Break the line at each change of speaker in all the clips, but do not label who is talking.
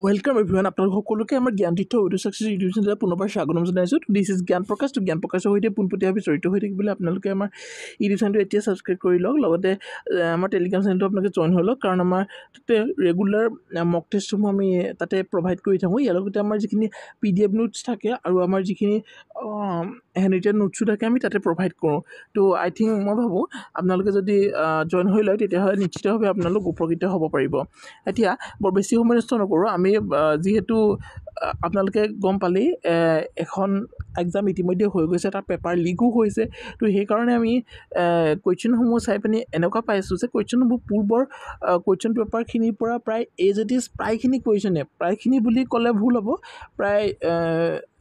Welcome everyone. আপোনালোক সকলোকে আমাৰ জ্ঞান তীৰ্থ অডিঅ' সাকসেছ ইউটিউব চেনেলত পুনৰবাৰ স্বাগতম জনাইছোঁ। দিছ ইজ জ্ঞান প্ৰকাশ। তো জ্ঞান প্ৰকাশৰ সৈতে পোনপটীয়াভাৱে জড়িত হৈ থাকিবলৈ আপোনালোকে আমাৰ ইউটিউব চেনেলটো এতিয়া ছাবস্ক্ৰাইব কৰি লওক। লগতে আমাৰ টেলিগ্ৰাম চেনেলটো আপোনালোকে জইন হৈ লওক, কাৰণ আমাৰ তাতে ৰেগুলাৰ মক টেষ্টসমূহ আমি তাতে প্ৰভাইড কৰি থাকোঁ। ইয়াৰ লগতে আমাৰ যিখিনি PDF নোটছ থাকে আৰু আমাৰ যিখিনি হেণ্ডৰিটেন নোটছো থাকে আমি তাতে প্ৰভাইড কৰোঁ। তো আই থিংক মই ভাবোঁ আপোনালোকে যদি জইন হৈ লয় তেতিয়াহ'লে নিশ্চিতভাৱে আপোনালোক উপকৃত হ'ব পাৰিব। এতিয়া বৰ বেছি সময় নষ্ট নকৰোঁ। আমি যিহেতু আপোনালোকে গম পালেই এখন এক্সাম ইতিমধ্যে হৈ গৈছে, তাৰ পেপাৰ লিকো হৈছে। তো সেইকাৰণে আমি কুৱেশ্যনসমূহ চাই পিনি এনেকুৱা পাইছোঁ যে কুৱেশ্যনসমূহ পূৰ্বৰ কুৱেশ্যন পেপাৰখিনিৰ পৰা প্ৰায় এজ ইট ইজ প্ৰায়খিনি কুৱেশ্যনে, প্ৰায়খিনি বুলি ক'লে ভুল হ'ব, প্ৰায়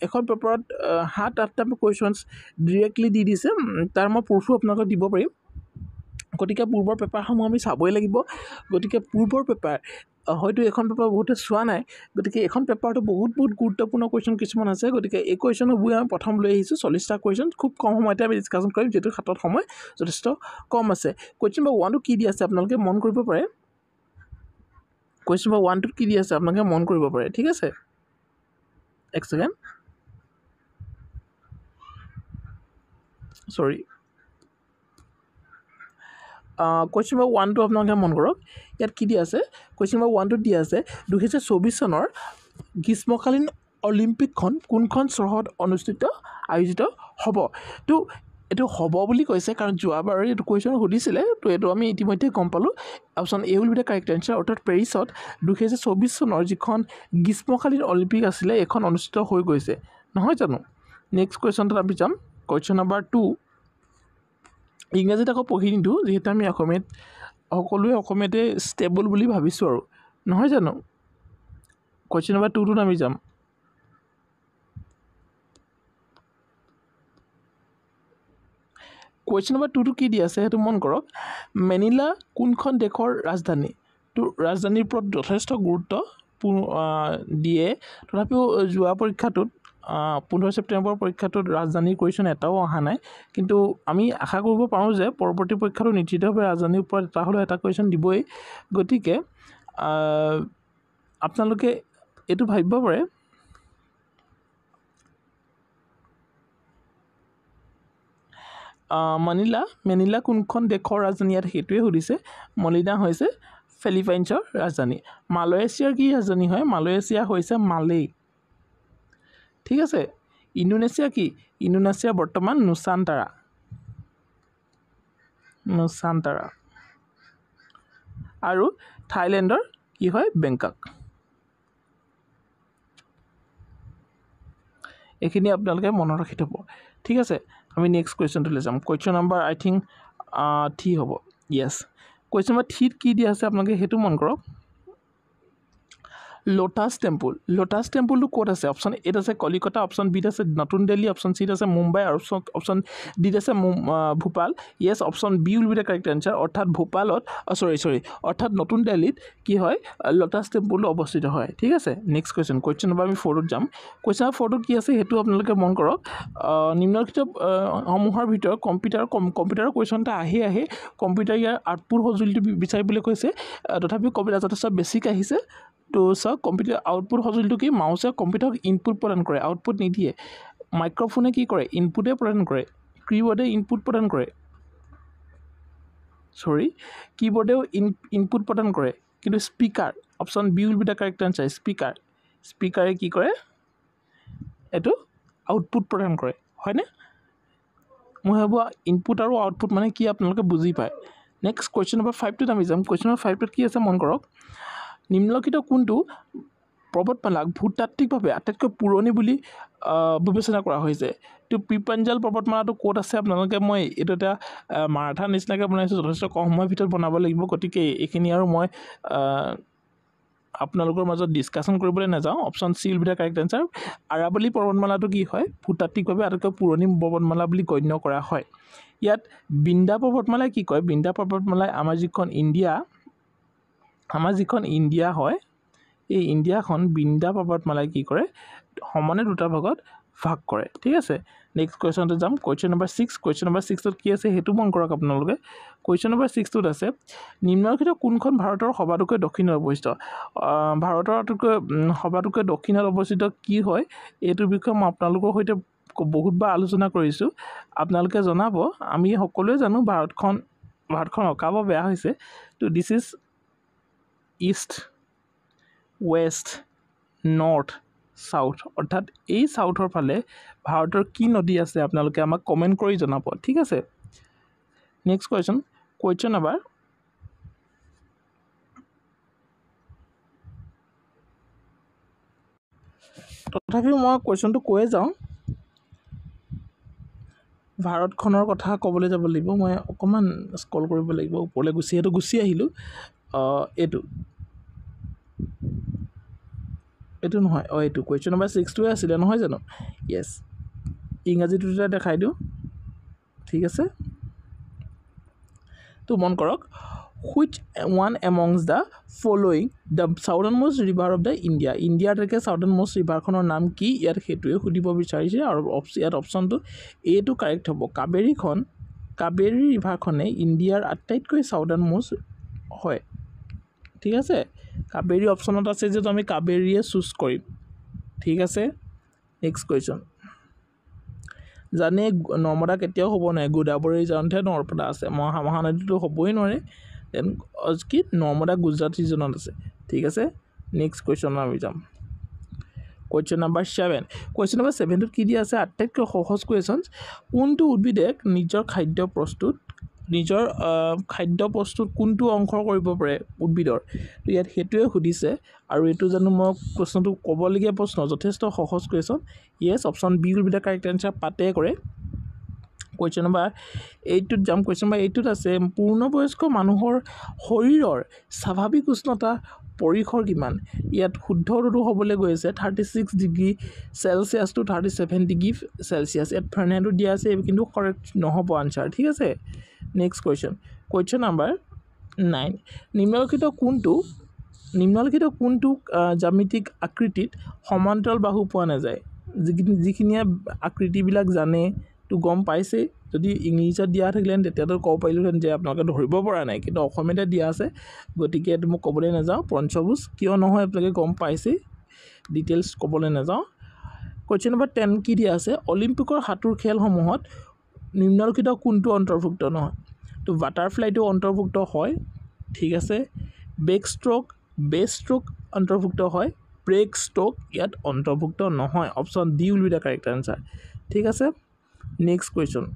এখন পেপাৰত 7-8টা কুৱেশ্যনছ ডিৰেক্টলি দি দিছে। তাৰ মই প্ৰুফো আপোনালোকক দিব পাৰিম। গতিকে পূৰ্বৰ পেপাৰসমূহ আমি চাবই লাগিব। গতিকে পূৰ্বৰ পেপাৰ হয়তো এখন পেপাৰ বহুতে চোৱা নাই, গতিকে এখন পেপাৰটো বহুত গুৰুত্বপূৰ্ণ কুৱেশ্যন কিছুমান আছে। গতিকে এই কুৱেশ্যনবোৰ আমি প্ৰথম লৈ আহিছোঁ 40টা কুৱেশ্যন। খুব কম সময়তে আমি ডিছকাশ্যন কৰিম, যিহেতু হাতত সময় যথেষ্ট কম আছে। কুৱেশ্যন নম্বৰ 1টো কি দি আছে আপোনালোকে মন কৰিব পাৰে। কুৱেশ্যন নম্বৰ 1টোত কি দি আছে আপোনালোকে মন কৰিব পাৰে, ঠিক আছে। এক ছেকেণ্ড, চৰি। কুৱেশ্যন নম্বৰ 1টো আপোনালোকে মন কৰক। ইয়াত কি দি আছে, কুৱেশ্যন নম্বৰ 1টোত দি আছে 2024 চনৰ গ্ৰীষ্মকালীন অলিম্পিকখন কোনখন চহৰত আয়োজিত হ'ব। তো এইটো হ'ব বুলি কৈছে, কাৰণ যোৱাবাৰ এইটো কুৱেশ্যন সুধিছিলে। তো এইটো আমি ইতিমধ্যে গম পালোঁ। Option A will be the correct answer, অৰ্থাৎ পেৰিছত 2024 চনৰ যিখন গ্ৰীষ্মকালীন অলিম্পিক আছিলে এইখন অনুষ্ঠিত হৈ গৈছে, নহয় জানো। নেক্সট কুৱেশ্যনটোত আমি যাম। কুৱেশ্যন নম্বৰ 2 ইংৰাজীত আকৌ পঢ়ি নিদিওঁ, যিহেতু আমি অসমীয়াত সকলোৱে অসমীয়াতে ষ্টেবল বুলি ভাবিছোঁ আৰু, নহয় জানো। কুৱেশ্যন নম্বৰ 2টোত আমি যাম। কুৱেশ্যন নম্বৰ 2টো কি দি আছে সেইটো মন কৰক। মেনিলা কোনখন দেশৰ ৰাজধানী। তো ৰাজধানীৰ ওপৰত যথেষ্ট গুৰুত্ব দিয়ে। তথাপিও যোৱা পৰীক্ষাটোত 15 ছেপ্টেম্বৰৰ পৰীক্ষাটোত ৰাজধানীৰ কুৱেশ্যন এটাও অহা নাই। কিন্তু আমি আশা কৰিব পাৰোঁ যে পৰৱৰ্তী পৰীক্ষাটো নিশ্চিতভাৱে ৰাজধানীৰ ওপৰত এটা হ'লেও এটা কুৱেশ্যন দিবই। গতিকে আপোনালোকে এইটো ভাবিব পাৰে মেনিলা কোনখন দেশৰ ৰাজধানী, ইয়াত সেইটোৱে সুধিছে। মলিনা হৈছে ফিলিপাইনছৰ ৰাজধানী। মালয়েছিয়াৰ কি ৰাজধানী হয়, মালয়েছিয়া হৈছে মালেই, ঠিক আছে। ইণ্ডোনেছিয়া কি, ইণ্ডোনেছিয়া বৰ্তমান নুচান্তাৰা। আৰু থাইলেণ্ডৰ কি হয়, বেংকক। এইখিনি আপোনালোকে মনত ৰাখি থ'ব, ঠিক আছে। আমি নেক্সট কুৱেশ্যনটোলৈ যাম। কুৱেশ্যন নম্বৰ আই থিংক 3 হ'ব, য়েছ। কুৱেশ্যন নম্বৰ 3ত কি দিয়া আছে আপোনালোকে সেইটো মন কৰক। লোটাছ টেম্পুলটো ক'ত আছে। অপশ্যন এত আছে কলিকতা, অপশ্যন বিত আছে নতুন দিল্লী, অপশ্যন চিত আছে মুম্বাই, আৰু অপশ্যন ডিত আছে Bhopal. Yes, option B will be the correct answer, অৰ্থাৎ ভূপালত অৰ্থাৎ নতুন দিল্লীত কি হয়, লোটাছ টেম্পুলটো অৱস্থিত হয়, ঠিক আছে। নেক্সট কুৱেশ্যন নম্বৰ আমি 4ত যাম। কুৱেশ্যন নম্বৰ 4টোত কি আছে সেইটো আপোনালোকে মন কৰক। নিম্নলিখিত সমূহৰ ভিতৰত কম্পিউটাৰৰ কুৱেশ্যন এটা আহে। কম্পিউটাৰ ইয়াৰ আউটপুট সঁজুলিটো বিচাৰিবলৈ কৈছে। তথাপিও কম্পিউটাৰ যথেষ্ট বেছিক আহিছে। তো চাওক, কম্পিউটাৰ আউটপুট সঁজুলিটো কি, মাউচে কম্পিউটাৰক ইনপুট প্ৰদান কৰে, আউটপুট নিদিয়ে। মাইক্ৰফোনে কি কৰে, ইনপুটে প্ৰদান কৰে। কীবৰ্ডে ইনপুট প্ৰদান কৰে, কীবৰ্ডেও ইনপুট প্ৰদান কৰে। কিন্তু speaker, option B will be the correct answer, স্পীকাৰে কি কৰে, এইটো আউটপুট প্ৰদান কৰে, হয়নে। মই ভাবোঁ ইনপুট আৰু আউটপুট মানে কি আপোনালোকে বুজি পায়। নেক্সট কুৱেশ্যন নম্বৰ 5টোত আমি যাম। কুৱেশ্যন নম্বৰ 5টোত কি আছে মন কৰক। নিম্নলিখিত কোনটো পৰ্বতমালাক ভূতাত্ত্বিকভাৱে আটাইতকৈ পুৰণি বুলি বিবেচনা কৰা হৈছে। তো পিপাঞ্জাল পৰ্বতমালাটো ক'ত আছে আপোনালোকে, মই এইটো এটা মাৰাথান নিচিনাকৈ বনাইছোঁ, যথেষ্ট কম সময়ৰ ভিতৰত বনাব লাগিব। গতিকে এইখিনি আৰু মই আপোনালোকৰ মাজত ডিছকাশ্যন কৰিবলৈ নাযাওঁ। Option C will be the correct answer. Aravalli পৰ্বতমালাটো কি হয়, ভূতাত্ত্বিকভাৱে আটাইতকৈ পুৰণি পৰ্বতমালা বুলি গণ্য কৰা হয়। ইয়াত বিন্ধ্যা পৰ্বতমালাই কি কয়, বিন্ধ্যা পৰ্বতমালাই আমাৰ যিখন ইণ্ডিয়া হয়, এই ইণ্ডিয়াখন বিন্ধ্যা পৰ্বতমালাই কি কৰে, সমানে দুটা ভাগত ভাগ কৰে ঠিক আছে নেক্সট কোৱেশ্চনটো যাম কোৱেশ্চন নম্বৰ 6 কোৱেশ্চন নম্বৰ 6 ত কি আছে হেতু মন কৰক আপোনালোকে কোৱেশ্চন নম্বৰ 6 ত আছে নিম্নলিখিত কোনখন ভাৰতৰ সবাতোকৈ দক্ষিণত অৱস্থিত ভাৰতৰ সবাতোকৈ দক্ষিণত অৱস্থিত কি হয় এইটো বিষয়ে মই আপোনালোকৰ সৈতে বহুতবাৰ আলোচনা কৰিছোঁ আপোনালোকে জনাব আমি সকলোৱে জানো ভাৰতখন অকাব বেয়া হৈছে তো this is east west north south অৰ্থাৎ এই সাউথৰ ফালে ভাৰতৰ কি নদী আছে আপোনালোকে আমাক কমেন্ট কৰি জনাব ঠিক আছে নেক্সট কোৱেশ্চন নম্বৰ তথাপিও মই কোৱেশ্চনটো কৈয়ে যাওঁ ভাৰতখনৰ কথা ক'বলৈ যাব লাগিব মই অকমান স্ক্ৰল কৰিব লাগিব ওপৰলৈ গুচি আহিলোঁ এইটো নহয় এইটো কোৱেশ্চন নম্বৰ 6 টোৱে আছিলে নহয় জানো ইয়েছ ইংৰাজীটোতে দেখাই দিওঁ ঠিক আছে তো মন কৰক which one amongst the following the southernmost river of the India থেকে southernmost river খনৰ নাম কি ইয়াৰ হেতুৱে সুধিব বিচাৰিছে আৰু ইয়াত অপচনটো এ টো কাৰেক্ট হ'ব কাবেৰী ৰিভাৰখনে ইণ্ডিয়াৰ আটাইতকৈ সাউদাৰ্ণমোষ্ট হয় ঠিক আছে কাবেৰী অপচনত আছে যে আমি কাবেৰীয়ে চুজ কৰিম ঠিক আছে নেক্সট কোৱেশ্চন জানে নৰ্মদা কেতিয়াও হ'ব নাই গোদাবৰী জানতে নৰ্মদা আছে মহানদীটো হ'বই নোৱাৰে দেন কি নৰ্মদা গুজৰাট ৰিজনত আছে ঠিক আছে নেক্সট কোৱেশ্চন আমি যাম কোৱেশ্চন নম্বৰ 7 কোৱেশ্চন নম্বৰ 7 ত কি দিয়া আছে আটাইতকৈ সহজ কোৱেশ্চন কোনটো উদ্ভিদে নিজৰ খাদ্য প্ৰস্তুত কোনটো অংশ কৰিব পাৰে উদ্ভিদৰ তো ইয়াত হেতুৱে সুধিছে আৰু এটো জানো মই প্ৰশ্নটো ক'বলগীয়া প্ৰশ্ন যথেষ্ট সহজ question yes option B will be the correct answer পাতে কৰে কোৱেশ্চন নম্বৰ 8 ত যাম কোৱেশ্চন নম্বৰ 8 ত আছে পূৰ্ণবয়স্ক মানুহৰ শৰীৰৰ স্বাভাৱিক উষ্ণতা পৰিসৰ কিমান ইয়াত শুদ্ধটো হ'বলৈ গৈ আছে 36 degree Celsius to 37 degree Celsius ইয়াত ফাৰেনহাইট দিয়া আছে কিন্তু কাৰেক্ট নহব আনসাৰ ঠিক আছে নেক্সট কোৱেশ্চন নম্বৰ 9 নিম্নলিখিত কোনটো জ্যামিতিক আকৃতিত সমান্তৰাল বাহু পোৱা নাযায় যিখিনিয়ে আকৃতিবিলাক জানে তো গম পাইছে যদি ইংলিছত দিয়া থাকিলেন তেতিয়াতো ক'ব পাৰিলেন যে আপোনালোকে ধৰিব পৰা নাই কিন্তু অসমীয়াতে দিয়া আছে গতিকে এটো মই ক'বলৈ নাযাওঁ পঞ্চভুজ কিয় নহয় আপোনালোকে গম পাইছে ডিটেইলছ ক'বলৈ নাযাওঁ কোৱেশ্চন নম্বৰ 10 কি দিয়া আছে অলিম্পিকৰ হাতুৰ খেলসমূহত নিম্নলিখিত কোনটো অন্তৰ্ভুক্ত নহয় তো বাটাৰফ্লাইটো অন্তৰ্ভুক্ত হয় ঠিক আছে বেক ষ্ট্ৰোক অন্তৰ্ভুক্ত হয় ব্ৰেক ষ্ট্ৰোক ইয়াত অন্তৰ্ভুক্ত নহয় option D will be the correct answer ঠিক আছে নেক্সট কোৱেশ্চন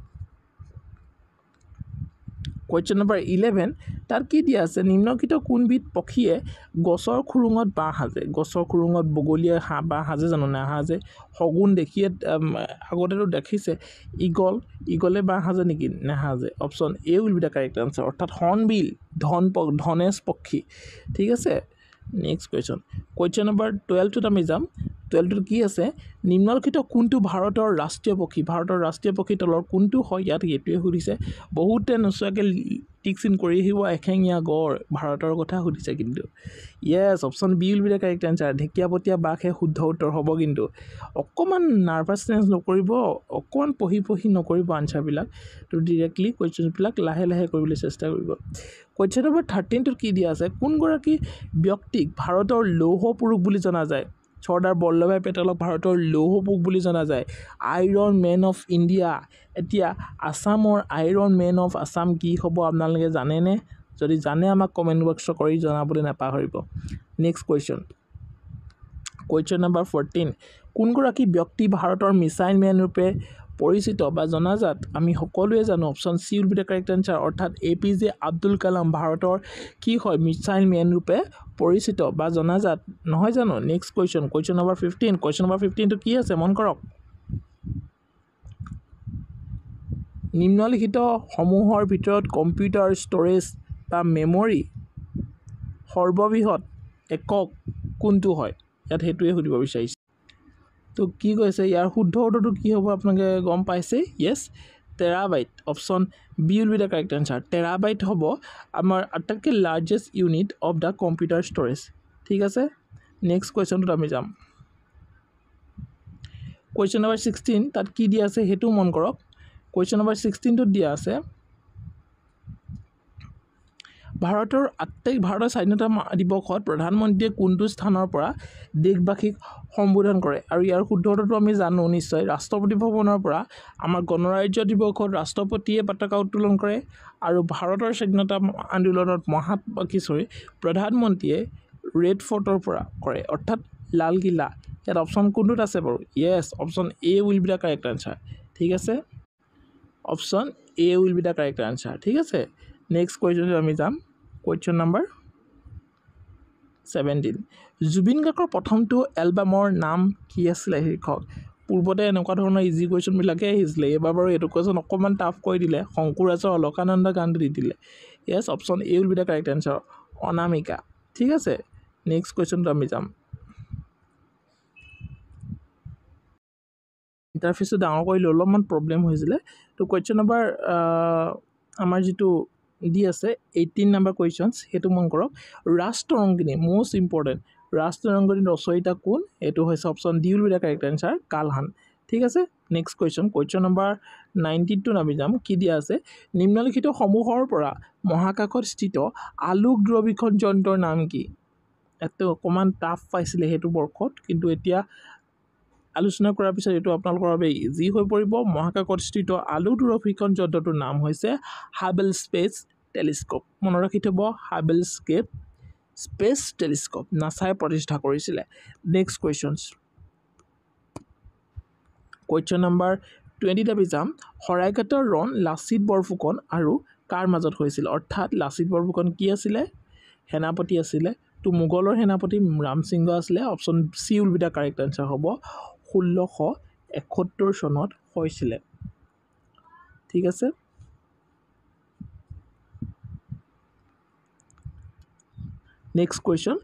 নম্বৰ 11 তাৰ কি দিয়া আছে নিম্নলিখিত কোনবিধ পক্ষীয়ে গছৰ খুৰুঙত বাহ সাজে গছৰ খুৰুঙত বগলীয়া বাহ সাজে জানো না সাজে হগুন দেখিয়ে আগতেতো দেখিছে ইগলে বাহ সাজে নেকি না সাজে option A will be the correct answer অৰ্থাৎ হৰ্ণবিল ধনেশ পক্ষী ঠিক আছে নেক্সট কোৱেশ্চন নম্বৰ 12 ত আমি যাম 12 ত কি আছে নিম্নলিখিত কোনটো ভাৰতৰ ৰাষ্ট্ৰীয় পক্ষী তলৰ কোনটো হয় ইয়াত হেতুৱে সুধিছে বহুতে নচুৱাকে টিকচিন কৰি আহিব এখেঙীয়া গড় ভাৰতৰ কথা সুধিছে কিন্তু yes option B will be the correct answer ঢেকিয়াপতীয়া বাঘে শুদ্ধ উত্তৰ হ'ব কিন্তু অকমান নাৰ্ভাছনেছ নকৰিব অকমান পঢ়ি নকৰিব আনসাৰবিলাক তো ডাইৰেক্টলি কোৱেশ্চনবিলাক লাহে কৰিবলৈ চেষ্টা কৰিব কোৱেশ্চন নম্বৰ 13 ত কি দিয়া আছে কোনগৰাকী ব্যক্তিক ভাৰতৰ লৌহ পুৰুষ বুলি জনা যায় চৰ্দাৰ বল্লভভাই পেটেলক ভাৰতৰ লৌহ পুৰুষ বুলি জনা যায় আইৰন মেন অফ ইণ্ডিয়া এতিয়া আসামৰ আইৰন মেন অফ আসাম কি হ'ব আপোনালোকে জানেনে যদি জানে আমাক কমেন্ট বক্সত কৰি জনাবলৈ নাপাহৰিব নেক্সট কোৱেশ্চন নম্বৰ 14 কোনগৰাকী ব্যক্তি ভাৰতৰ মিসাইল মেন ৰূপে পৰিচিত বা জনাজাত আমি সকলোৱে জানো option C will be the correct answer অৰ্থাৎ এপিজে আব্দুল কালাম ভাৰতৰ কি হয় মিসাইল মেন ৰূপে পৰিচিত বা জনাজাত নহয় জানো নেক্সট কোৱেশ্চন নম্বৰ 15 টো কি আছে মন কৰক নিম্নলিখিত সমূহৰ ভিতৰত কম্পিউটাৰ ষ্টৰেজ বা মেমৰি সৰ্ববৃহৎ একক কোনটো হয় ইয়াত হেতুৱে সুধিব বিচাৰিছে তো কি কৈছে ইয়াৰ শুদ্ধ উত্তৰটো কি হ'ব আপোনালোকে গম পাইছে yes terabyte option B will be the correct answer terabyte হ'ব আমাৰ আটাইতকৈ largest unit of the computer storage ঠিক আছে নেক্সট কোৱেশ্চনটোত আমি যাম কুৱেশ্যন নম্বৰ 16 তাত কি দিয়া আছে হেতু মন কৰক কুৱেশ্যন নম্বৰ 16 ত দিয়া আছে ভাৰতৰ স্বাধীনতা দিৱসত প্ৰধানমন্ত্ৰীয়ে কোনটো স্থানৰ পৰা দেশবাসীক সম্বোধন কৰে আৰু ইয়াৰ শুদ্ধটো আমি জানো নিশ্চয় ৰাষ্ট্ৰপতি ভৱনৰ পৰা আমাৰ গণৰাজ্য দিৱসত ৰাষ্ট্ৰপতিয়ে পতাকা উত্তোলন কৰে আৰু ভাৰতৰ স্বাধীনতা আন্দোলনত প্ৰধানমন্ত্ৰীয়ে ৰেড ফৰ্টৰ পৰা কৰে অৰ্থাৎ লালকিল্লা ইয়াত অপশ্যন কোনটোত আছে বাৰু yes option A will be the correct answer ঠিক আছে option A will be the correct answer ঠিক আছে নেক্সট কুৱেশ্যন আমি যাম কুৱেশ্যন নম্বৰ 17 জুবিন গাৰ্গৰ প্ৰথমটো এলবামৰ নাম কি আছিলে শীৰ্ষক পূৰ্বতে এনেকুৱা ধৰণৰ ইজি কুৱেশ্যনবিলাকে আহিছিলে এইবাৰ বাৰু এইটো কুৱেশ্যন অকণমান টাফ কৰি দিলে শংকুৰাজৰ অলকানন্দ গানটো দি দিলে yes option A will be the correct answer Anamika ঠিক আছে নেক্সট কুৱেশ্যনটো আমি যাম ইণ্টাৰফেচটো ডাঙৰ কৰিলে অলপমান প্ৰব্লেম হৈছিলে তো কুৱেশ্যন নম্বৰ আমাৰ যিটো দি আছে 18 নম্বৰ কুৱেশ্যনছ সেইটো মন কৰক ৰাষ্ট্ৰৰংগিনী মোষ্ট ইম্পৰ্টেণ্ট ৰাষ্ট্ৰৰংগিনীৰ ৰচয়িতা কোন এইটো হৈছে option D will be the correct answer Kalhana ঠিক আছে নেক্সট কুৱেশ্যন নম্বৰ 19 আমি যাম কি দিয়া আছে নিম্নলিখিত সমূহৰ পৰা মহাকাশত স্থিত আলোক দূৰবীক্ষণ যন্ত্ৰৰ নাম কি এটো অকণমান টাফ পাইছিলে সেইটো বৰ্ষত কিন্তু এতিয়া আলোচনা কৰাৰ পিছত এইটো আপোনালোকৰ বাবে ইজি হৈ পৰিব মহাকাশত স্থিত আলোক দূৰবীক্ষণ যন্ত্ৰটোৰ নাম হৈছে হাবেল স্পেচ টেলিস্কোপ মনত ৰাখি থব হাবেল স্পেচ টেলিস্কোপ নাছাই প্ৰতিষ্ঠা কৰিছিলে নেক্সট কুৱেশ্যন নম্বৰ 20 আমি যাম শৰাইঘাটৰ ৰণ লাচিত বৰফুকন আৰু কাৰ মাজত হৈছিল অৰ্থাৎ লাচিত বৰফুকন কি আছিলে সেনাপতি আছিলে তো মোগলৰ সেনাপতি ৰামসিংহ আছিলে option C will be the correct answer হ'ব 1671 চনত হৈছিলে ঠিক আছে নেক্সট কুৱেশ্যন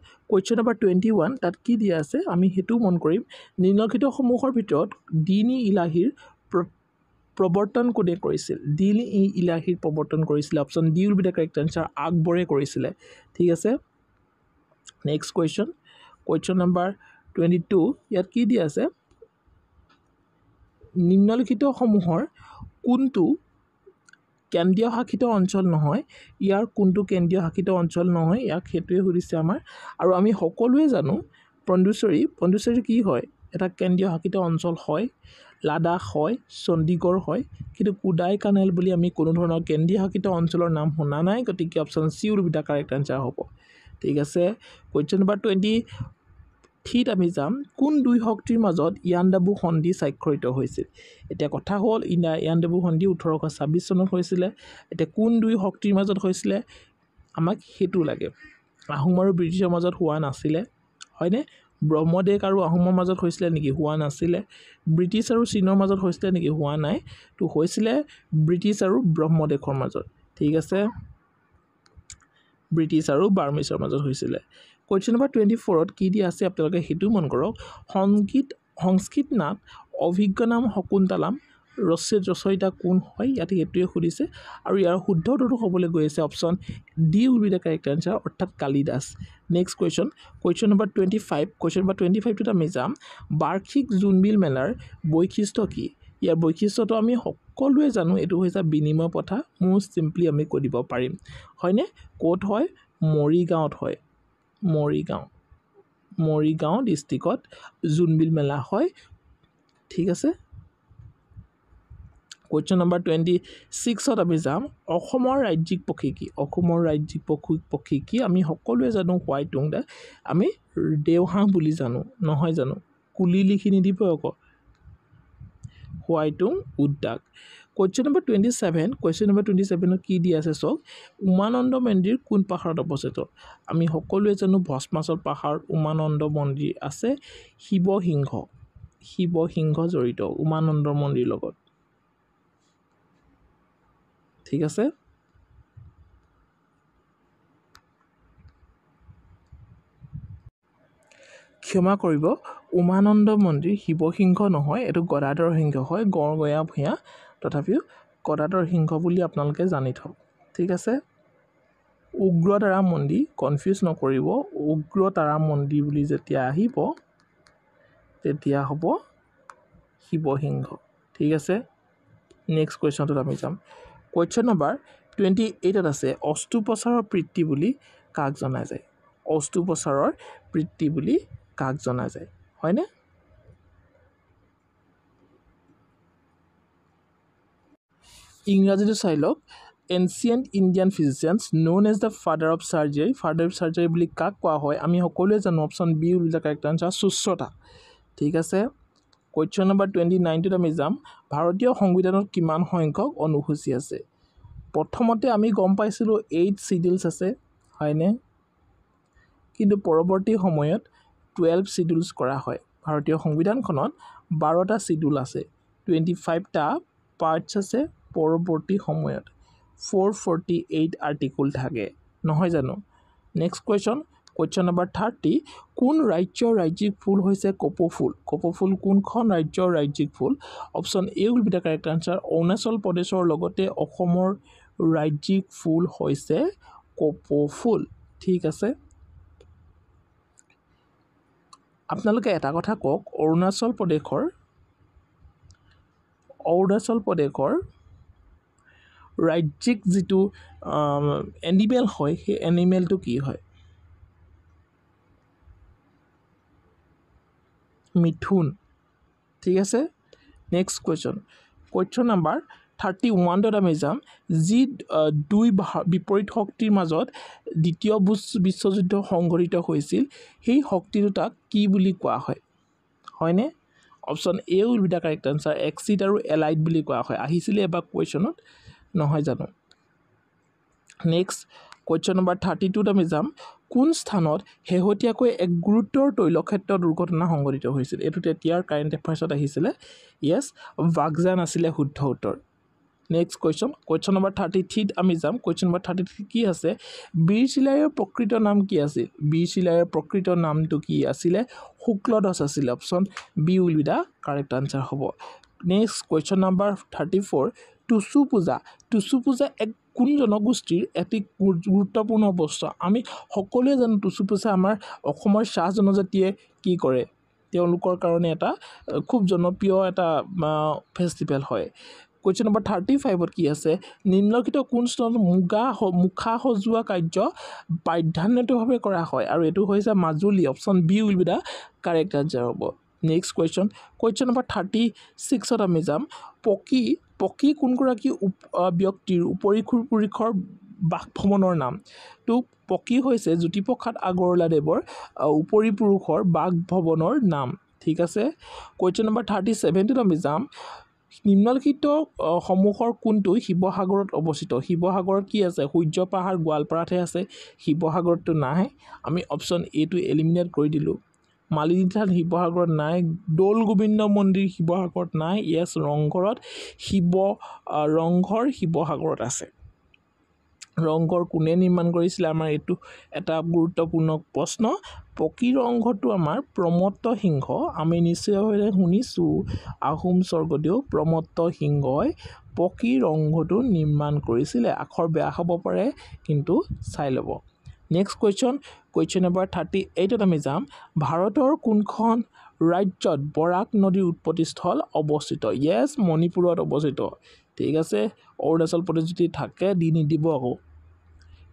নম্বৰ 21 তাত কি দিয়া আছে আমি হেতু মন কৰিম নিম্নলিখিত সমূহৰ ভিতৰত দিন-ই ইলাহীৰ প্ৰৱৰ্তন কোনে কৰিছিল দিন-ই ইলাহীৰ প্ৰৱৰ্তন কৰিছিল option D will be the correct answer আকবৰে কৰিছিলে ঠিক আছে নেক্সট কুৱেশ্যন নম্বৰ 22 ইয়াত কি দিয়া আছে নিম্নলিখিত সমূহৰ কোনটো কেন্দ্ৰীয় শাসিত অঞ্চল নহয় ইয়াৰ কোনটো কেন্দ্ৰীয় শাসিত অঞ্চল নহয় ইয়াক হেতুৱে সুধিছে আমাৰ আৰু আমি সকলোৱে জানো পণ্ডিচেৰী কি হয় এটা কেন্দ্ৰীয় শাসিত অঞ্চল হয় লাডাখ হয় চণ্ডীগড় হয় কিন্তু কুডাই কানেল বুলি আমি কোনো ধৰণৰ কেন্দ্ৰীয় শাসিত অঞ্চলৰ নাম শুনা নাই গতিকে option C will be the correct answer হ'ব ঠিক আছে কুৱেশ্যন নম্বৰ 23 আমি যাম কোন দুই শক্তিৰ মাজত ইয়াণ্ডাবু সন্ধি স্বাক্ষৰিত হৈছিল এতিয়া কথা হ'ল ইয়াণ্ডাবু সন্ধি 1826 চনত হৈছিলে এতিয়া কোন দুই শক্তিৰ মাজত হৈছিলে আমাক হেতু লাগে আহোম আৰু ব্ৰিটিছৰ মাজত হোৱা নাছিলে হয়নে ব্ৰহ্মদেশ আৰু আহোমৰ মাজত হৈছিলে নেকি হোৱা নাছিলে ব্ৰিটিছ আৰু চীনৰ মাজত হৈছিলে নেকি হোৱা নাই তো হৈছিলে ব্ৰিটিছ আৰু ব্ৰহ্মদেশৰ মাজত ঠিক আছে ব্ৰিটিছ আৰু বাৰ্মিছৰ মাজত হৈছিলে কুৱেশ্যন নম্বৰ 24 কি দিয়া আছে আপোনালোকে হেতু মন কৰক সংস্কৃত নাট অভিজ্ঞ নাম শকুন্তলাম ৰচয়িতা কোন হয় ইয়াত হেতুৱে সুধিছে আৰু ইয়াৰ শুদ্ধটো হ'বলৈ গৈ আছে option D will be the correct answer অৰ্থাৎ কালিদাস নেক্সট কুৱেশ্যন নম্বৰ 25 টোত আমি যাম বাৰ্ষিক জোনবিল মেলাৰ বৈশিষ্ট্য কি ইয়াৰ বৈশিষ্ট্যটো আমি সকলোৱে জানো এইটো হৈছে বিনিময় প্ৰথা মোষ্ট চিম্পলি আমি কৈ দিব পাৰিম হয়নে ক'ত হয় মৰিগাঁৱত হয় মৰিগাঁও ডিষ্ট্ৰিক্টত জোনবিল মেলা হয় ঠিক আছে কুৱেশ্যন নম্বৰ 26 আমি যাম অসমৰ ৰাজ্যিক পক্ষী কি আমি সকলোৱে জানো হোৱাইট টুংদা আমি দেওহাঁহ বুলি জানো নহয় জানো কুলি লিখি নিদিব আকৌ হোৱাইট টুং উদ্যাগ কুৱেশ্যন নম্বৰ 27 কি দি আছে চাওক উমানন্দ মন্দিৰ কোন পাহাৰত অৱস্থিত আমি সকলোৱে জানো ভস্মাচল পাহাৰ উমানন্দ মন্দিৰ আছে শিৱসিংহ জড়িত উমানন্দ মন্দিৰ লগত ঠিক আছে ক্ষমা কৰিব উমানন্দ মন্দিৰ শিৱসিংহ নহয় এইটো গদাধৰ সিংহ হয় গড়গয়া ভূঞা তথাপিও গদাধৰ সিংহ বুলি আপোনালোকে জানি থওক ঠিক আছে উগ্ৰতাৰা মন্দিৰ কনফিউজ নকৰিব উগ্ৰতাৰা মন্দিৰ বুলি যেতিয়া আহিব তেতিয়া হ'ব শিৱসিংহ ঠিক আছে নেক্সট কুৱেশ্যনটোত আমি যাম কুৱেশ্যন নম্বৰ 28 আছে অস্ত্ৰোপচাৰৰ পিতৃ বুলি কাক জনা যায় অস্ত্ৰোপচাৰৰ পিতৃ বুলি কাক জনা যায় হয়নে ইংৰাজীটো চাই লওক ancient Indian physicians known as the father of surgery বুলি কাক কোৱা হয় আমি সকলোৱে জানো option B will the correct answer Sushruta ঠিক আছে কুৱেশ্যন নম্বৰ 29 ত আমি যাম ভাৰতীয় সংবিধানত কিমান সংখ্যক অনুসূচী আছে প্ৰথমতে আমি গম পাইছিলোঁ 8 শিডিউলছ আছে হয়নে কিন্তু পৰৱৰ্তী সময়ত 12 শিডিউলছ কৰা হয় ভাৰতীয় সংবিধানখনত 12টা শিডিউল আছে 25টা পাৰ্টছ আছে পৰৱৰ্তী সময়ত 448 আৰ্টিকল থাকে নহয় জানো নেক্সট কুৱেশ্যন নম্বৰ 30 কোন ৰাজ্যৰ ৰাজ্যিক ফুল হৈছে কপৌফুল কোনখন ৰাজ্যৰ ৰাজ্যিক ফুল option A will be the correct answer অৰুণাচল প্ৰদেশৰ লগতে অসমৰ ৰাজ্যিক ফুল হৈছে কপৌফুল ঠিক আছে আপোনালোকে এটা কথা কওক অৰুণাচল প্ৰদেশৰ ৰাজ্যিক যেটো এনিমেল হয় সেই এনিমেলটো কি হয় মিথুন ঠিক আছে নেক্সট কুৱেশ্যন নম্বৰ 31 ত আমি যাম যি দুই বিপৰীত শক্তিৰ মাজত দ্বিতীয় বিশ্বযুদ্ধ সংঘটিত হৈছিল সেই শক্তি দুটাক কি বুলি কোৱা হয় হয়নে option A will be the correct answer exceed আৰু এলাইড বুলি কোৱা হয় আহিছিলে এবাৰ কুৱেশ্যনত নহয় জানো নেক্সট কুৱেশ্যন নম্বৰ 32 ত আমি যাম কোন স্থানত হেহতিয়াকৈ এক গুৰুত্বৰ তৈলক্ষেত্ৰ দুৰ্ঘটনা সংঘটিত হৈছিল এটো তেতিয়াৰ কাৰেণ্ট এফেয়াৰ্ছত আহিছিলে ইয়েস বাগজান আছিলে শুদ্ধ উত্তৰ নেক্সট কুৱেশ্যন নম্বৰ 33 ত আমি যাম কুৱেশ্যন নম্বৰ 33 কি আছে বীৰ চিলাইৰ প্ৰকৃত নাম কি আছিল বীৰ চিলাইৰ প্ৰকৃত নামটো কি আছিল শুক্লদাস আছিল option B will be the correct answer হ'ব next question number 34 Tusu Puja এক কোন জনগোষ্ঠীৰ এটি গুৰুত্বপূৰ্ণ বস্তু আমি সকলোৱে জানো টুসু পূজা আমাৰ অসমৰ শাহ জনজাতিয়ে কি কৰে তেওঁলোকৰ কাৰণে এটা খুব জনপ্ৰিয় এটা ফেষ্টিভেল হয় কুৱেশ্যন নম্বৰ 35 ত কি আছে নিম্নলিখিত কোন স্তৰত মুখা সজোৱা কাৰ্য প্ৰাধান্যভাৱে কৰা হয় আৰু এটো হৈছে Majuli option B will be the correct answer হ'ব নেক্সট কুৱেশ্যন নম্বৰ 36 ত আমি যাম পকি কোনগৰাকী ব্যক্তিৰ উপৰিপুৰুষৰ বাসভৱনৰ নাম তো পকি হৈছে জ্যোতিপ্ৰসাদ আগৰৱালাদেৱৰ উপৰিপুৰুষৰ বাসভৱনৰ নাম ঠিক আছে কুৱেশ্যন নম্বৰ 37 ত আমি যাম নিম্নলিখিত সমূহৰ কোনটো শিৱসাগৰত অৱস্থিত শিৱসাগৰত কি আছে সূৰ্য পাহাৰ গোৱালপাৰাতে আছে শিৱসাগৰতো নাই আমি অপশ্যন এ টো এলিমিনেট কৰি দিলো মালিনী থান শিৱসাগৰত নাই দৌল গোবিন্দ মন্দিৰ শিৱসাগৰত নাই ইয়েস ৰংঘৰ শিৱসাগৰত আছে ৰংঘৰ কোনে নিৰ্মাণ কৰিছিল আমাৰ এটো এটা গুৰুত্বপূৰ্ণ প্ৰশ্ন পকি ৰংঘৰটো আমাৰ প্ৰমত্ত সিংহ আমি নিশ্চয়ভাৱে শুনিছো আহোম স্বৰ্গদেউ প্ৰমত্ত সিংহই পকি ৰংঘৰটো নিৰ্মাণ কৰিছিল আখৰ বেয়া হ'ব পাৰে কিন্তু চাই ল'ব নেক্সট কুৱেশ্যন নম্বৰ 38 ত আমি যাম ভাৰতৰ কোনখন ৰাজ্যত বৰাক নদীৰ উৎপত্তিস্থল অৱস্থিত ইয়েস মণিপুৰত অৱস্থিত ঠিক আছে অৰুণাচল প্ৰদেশ যদি থাকে দি নিদিব আকৌ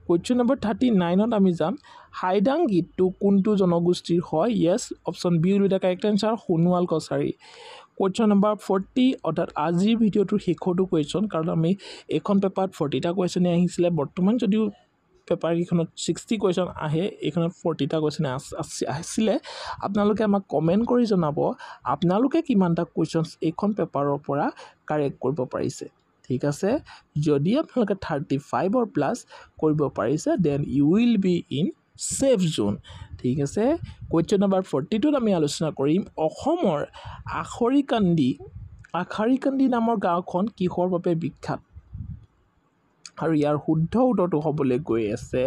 কুৱেশ্যন নম্বৰ 39 ত আমি যাম হাইদাং গীতটো কোনটো জনগোষ্ঠীৰ হয় yes option B will be the correct answer Sonowal Kachari question number 40 অৰ্থাৎ আজিৰ ভিডিঅ'টোৰ শেষৰটো কুৱেশ্যন কাৰণ আমি এখন পেপাৰত 40টা কুৱেশ্যনে আহিছিলে বৰ্তমান যদিও পেপাৰ কিখনত 60 কুৱেশ্যন আহে এইখনত 40টা কুৱেশ্যন আহিছিলে আপোনালোকে আমাক কমেন্ট কৰি জনাব আপোনালোকে কিমানটা কুৱেশ্যনছ এইখন পেপাৰৰ পৰা কাৰেক্ট কৰিব পাৰিছে ঠিক আছে যদি আপোনালোকে 35 অৰ প্লাস কৰিব পাৰিছে then you will be in safe zone ঠিক আছে কুৱেশ্যন নম্বৰ 42 ত আমি আলোচনা কৰিম অসমৰ আখাৰীকান্দি নামৰ গাঁওখন কিহৰ বাবে বিখ্যাত আৰু ইয়াৰ শুদ্ধ উত্তৰটো হ'বলৈ গৈ আছে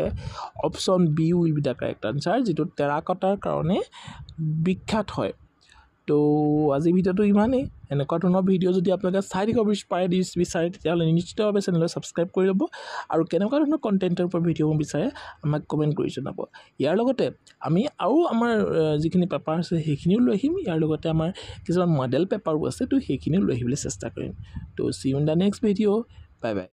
option B will be the correct answer যেটো টেৰাকটাৰ কাৰণে বিখ্যাত হয় তো আজি ভিডিঅ'টো ইমানেই এনেকুৱা ধৰণৰ ভিডিঅ' যদি আপোনালোকে চাই থাকিব বিচাৰে তেতিয়াহ'লে নিশ্চিতভাৱে চেনেলটো ছাবস্ক্ৰাইব কৰি ল'ব আৰু কেনেকুৱা ধৰণৰ কণ্টেণ্টৰ ওপৰত ভিডিঅ' বিচাৰে আমাক কমেণ্ট কৰি জনাব ইয়াৰ লগতে আমি আৰু আমাৰ যিখিনি পেপাৰ আছে সেইখিনিও লৈ আহিম ইয়াৰ লগতে আমাৰ কিছুমান মডেল পেপাৰো আছে তো সেইখিনিও লৈ আহিবলৈ চেষ্টা কৰিম তো see you in the next video' bye by